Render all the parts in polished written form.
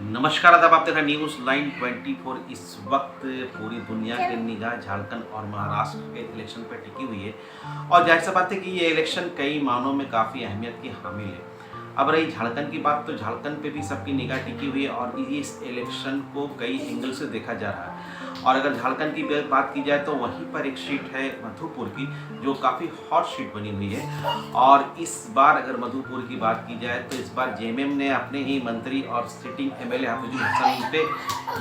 नमस्कार आदाब, आप देख रहे हैं न्यूज़ लाइन 24। इस वक्त पूरी दुनिया की निगाह झारखंड और महाराष्ट्र के इलेक्शन पर टिकी हुई है और जाहिर सी बात है कि ये इलेक्शन कई मानों में काफ़ी अहमियत की हामिल है। अब रही झारखंड की बात, तो झारखंड पे भी सबकी निगाह टिकी हुई है और इस इलेक्शन को कई एंगल से देखा जा रहा है। और अगर झारखंड की बात की जाए तो वहीं पर एक सीट है मधुपुर की, जो काफ़ी हॉट सीट बनी हुई है। और इस बार अगर मधुपुर की बात की जाए तो इस बार जेएमएम ने अपने ही मंत्री और सिटिंग एमएलए हफीजुल हसन पे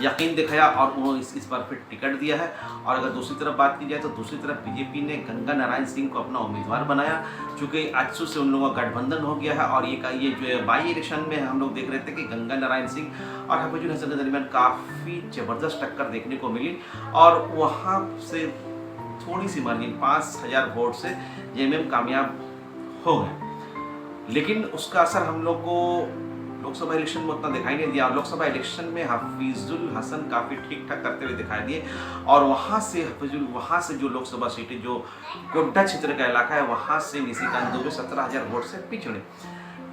यकीन दिखाया और उन्होंने इस बार फिर टिकट दिया है। और अगर दूसरी तरफ बात की जाए तो दूसरी तरफ बीजेपी ने गंगा नारायण सिंह को अपना उम्मीदवार बनाया, चूँकि आजसू से उन लोगों का गठबंधन हो गया है। और ये जो है बाई इलेक्शन में हम लोग देख रहे थे कि गंगा नारायण सिंह और हफीजुल हसन के दरमियान काफ़ी ज़बरदस्त टक्कर देखने को मिली और वहाँ से थोड़ी सी मार्जिन 5000 वोट से जेएमएम कामयाब हो गए। लेकिन उसका असर हम लोग को लोकसभा इलेक्शन में उतना दिखाई नहीं दिया। लोकसभा इलेक्शन में हफीजुल हसन काफ़ी ठीक ठाक करते हुए दिखाई दिए और वहाँ से जो लोकसभा सीटें, जो गोड्डा क्षेत्र का इलाका है, वहाँ से निशिकांत दुबे 17000 वोट से पिछड़े।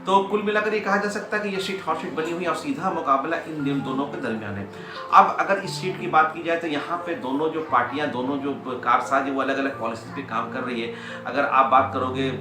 तो कुल मिलाकर ये कहा जा सकता है कि ये सीट हॉट सीट बनी हुई है और सीधा मुकाबला इन दोनों के दरमियान है। अब अगर इस सीट की बात की जाए तो यहाँ पे दोनों जो पार्टियाँ, दोनों जो कारसाज, वो अलग अलग पॉलिसी पे काम कर रही है। अगर आप बात करोगे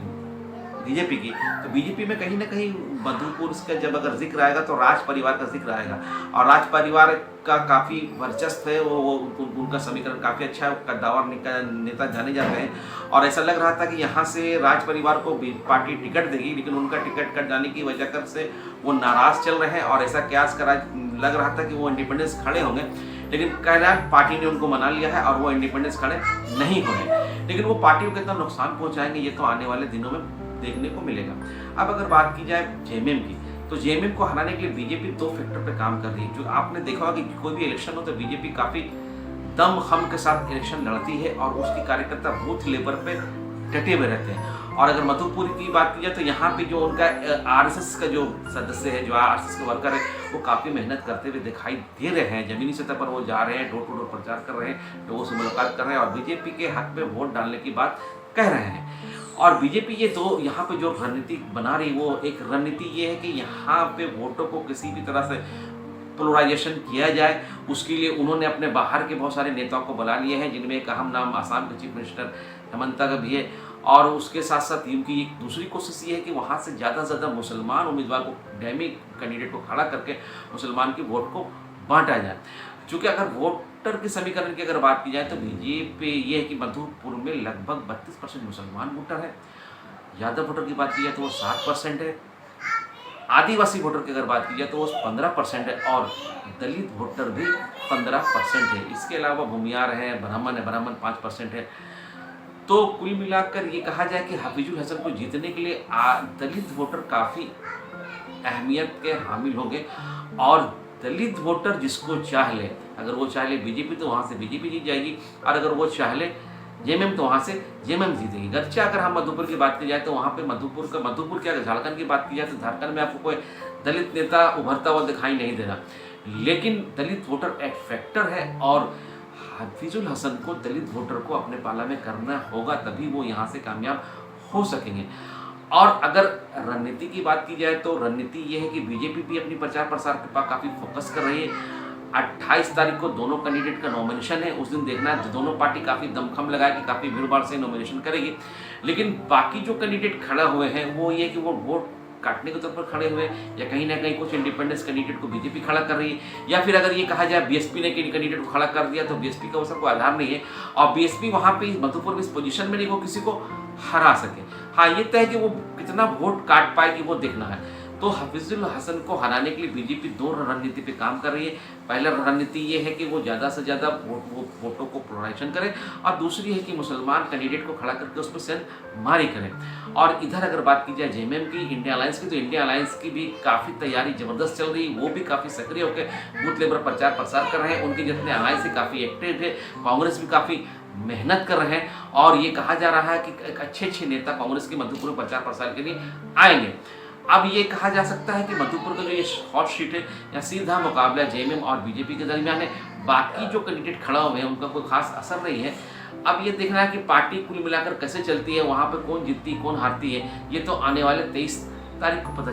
बीजेपी की, तो बीजेपी में कहीं ना कहीं मधुपुर का जब अगर जिक्र आएगा तो राज परिवार का जिक्र आएगा और राज परिवार का काफ़ी वर्चस्व है। वो उनका समीकरण काफ़ी अच्छा है, कद्दावर नेता जाने जाते हैं। और ऐसा लग रहा था कि यहाँ से राज परिवार को पार्टी टिकट देगी, लेकिन उनका टिकट कट जाने की वजह कर से वो नाराज़ चल रहे हैं और ऐसा क्यास करा लग रहा था कि वो इंडिपेंडेंस खड़े होंगे, लेकिन कहना पार्टी ने उनको मना लिया है और वो इंडिपेंडेंस खड़े नहीं होंगे। लेकिन वो पार्टी को कितना नुकसान पहुँचाएंगे ये तो आने वाले दिनों में देखने को मिलेगा। अब अगर बात की जाए जेएमएम की, तो जेएमएम को हराने के लिए बीजेपी 2 फैक्टर पे काम कर रही है। जो आपने देखा होगा कि कोई भी इलेक्शन हो तो बीजेपी काफ़ी दम खम के साथ इलेक्शन लड़ती है और उसकी कार्यकर्ता बूथ लेवल पे डटे हुए रहते हैं। और अगर मधुपुर की बात की जाए तो यहाँ पे जो उनका आरएसएस का जो सदस्य है, जो आरएसएस के वर्कर है, वो काफ़ी मेहनत करते हुए दिखाई दे रहे हैं। ज़मीनी सतह पर वो जा रहे हैं, डोर टू डोर प्रचार कर रहे हैं, लोगों से मुलाकात कर रहे हैं और बीजेपी के हक में वोट डालने की बात कह रहे हैं। और बीजेपी ये तो यहाँ पे जो रणनीति बना रही, वो एक रणनीति ये है कि यहाँ पे वोटों को किसी भी तरह से पोलराइजेशन किया जाए। उसके लिए उन्होंने अपने बाहर के बहुत सारे नेताओं को बुला लिए हैं, जिनमें एक अहम नाम आसाम के चीफ मिनिस्टर हेमंता का भी है। और उसके साथ साथ उनकी एक दूसरी कोशिश ये है कि वहाँ से ज़्यादा से ज़्यादा मुसलमान उम्मीदवार को, डैमी कैंडिडेट को खड़ा करके मुसलमान की वोट को बांटा जाए। चूँकि अगर वोटर के समीकरण की अगर बात की जाए तो बीजेपी ये है कि मधुपुर में लगभग 32% मुसलमान वोटर है। यादव वोटर की बात की जाए तो वो 7% है। आदिवासी वोटर की अगर बात की जाए तो वो 15% है और दलित वोटर भी 15% है। इसके अलावा भूमियार हैं, ब्राह्मण 5% है। तो कुल मिलाकर ये कहा जाए कि हफीजुल हसन को जीतने के लिए दलित वोटर काफ़ी अहमियत के हामिल होंगे और दलित वोटर जिसको चाह ले, अगर वो चाह ले बीजेपी तो वहाँ से बीजेपी जीत जाएगी और अगर वो चाह ले जेएमएम तो वहाँ से जेएमएम जीतेगी। गर्चे अगर हम मधुपुर की बात की जाए तो वहाँ पे मधुपुर क्या, झारखंड की बात की जाए तो झारखंड में आपको कोई दलित नेता उभरता हुआ दिखाई नहीं दे रहा, लेकिन दलित वोटर एक फैक्टर है और हफीजुल हसन को दलित वोटर को अपने पाला में करना होगा, तभी वो यहाँ से कामयाब हो सकेंगे। और अगर रणनीति की बात की जाए तो रणनीति ये है कि बीजेपी भी अपनी प्रचार प्रसार के पास काफ़ी फोकस कर रही है। 28 तारीख को दोनों कैंडिडेट का नॉमिनेशन है, उस दिन देखना है दोनों पार्टी काफ़ी दमखम लगाएगी, काफ़ी भीड़ भाड़ से नॉमिनेशन करेगी। लेकिन बाकी जो कैंडिडेट खड़ा हुए हैं वो ये कि वो वोट काटने के तौर पर खड़े हुए या कहीं ना कहीं कुछ इंडिपेंडेंस कैंडिडेट को बीजेपी खड़ा कर रही है, या फिर अगर ये कहा जाए बीएसपी ने कैंडिडेट को खड़ा कर दिया तो बीएसपी का उसका कोई आधार नहीं है और बीएसपी वहाँ पे मधुपुर में इस पोजीशन में नहीं वो किसी को हरा सके। हाँ, ये तय है कि वो कितना वोट काट पाएगी वो देखना है। तो हफीजुल हसन को हराने के लिए बीजेपी 2 रणनीति पे काम कर रही है। पहला रणनीति ये है कि वो ज़्यादा से ज़्यादा वोटों को पोलराइजेशन करें और दूसरी है कि मुसलमान कैंडिडेट को खड़ा करके उस पर सेंध मारी करें। और इधर अगर बात की जाए जेएमएम की, इंडिया अलायंस की, तो इंडिया अलायंस की भी काफ़ी तैयारी ज़बरदस्त चल रही है। वो भी काफ़ी सक्रिय होकर बूथ लेवल प्रचार प्रसार कर रहे हैं। उनके जितने अलायंस है काफ़ी एक्टिव है। कांग्रेस भी काफ़ी मेहनत कर रहे हैं और ये कहा जा रहा है कि अच्छे नेता कांग्रेस के मधुपुर में प्रचार प्रसार के लिए आएंगे। अब ये कहा जा सकता है कि मधुपुर का जो ये हॉट सीट है या सीधा मुकाबला जेएमएम और बीजेपी के दरमियान है। बाकी जो कैंडिडेट खड़ा हुए हैं उनका कोई खास असर नहीं है। अब ये देखना है कि पार्टी कुल मिलाकर कैसे चलती है, वहाँ पे कौन जीतती कौन हारती है, ये तो आने वाले 23 तारीख को पता चलेगा।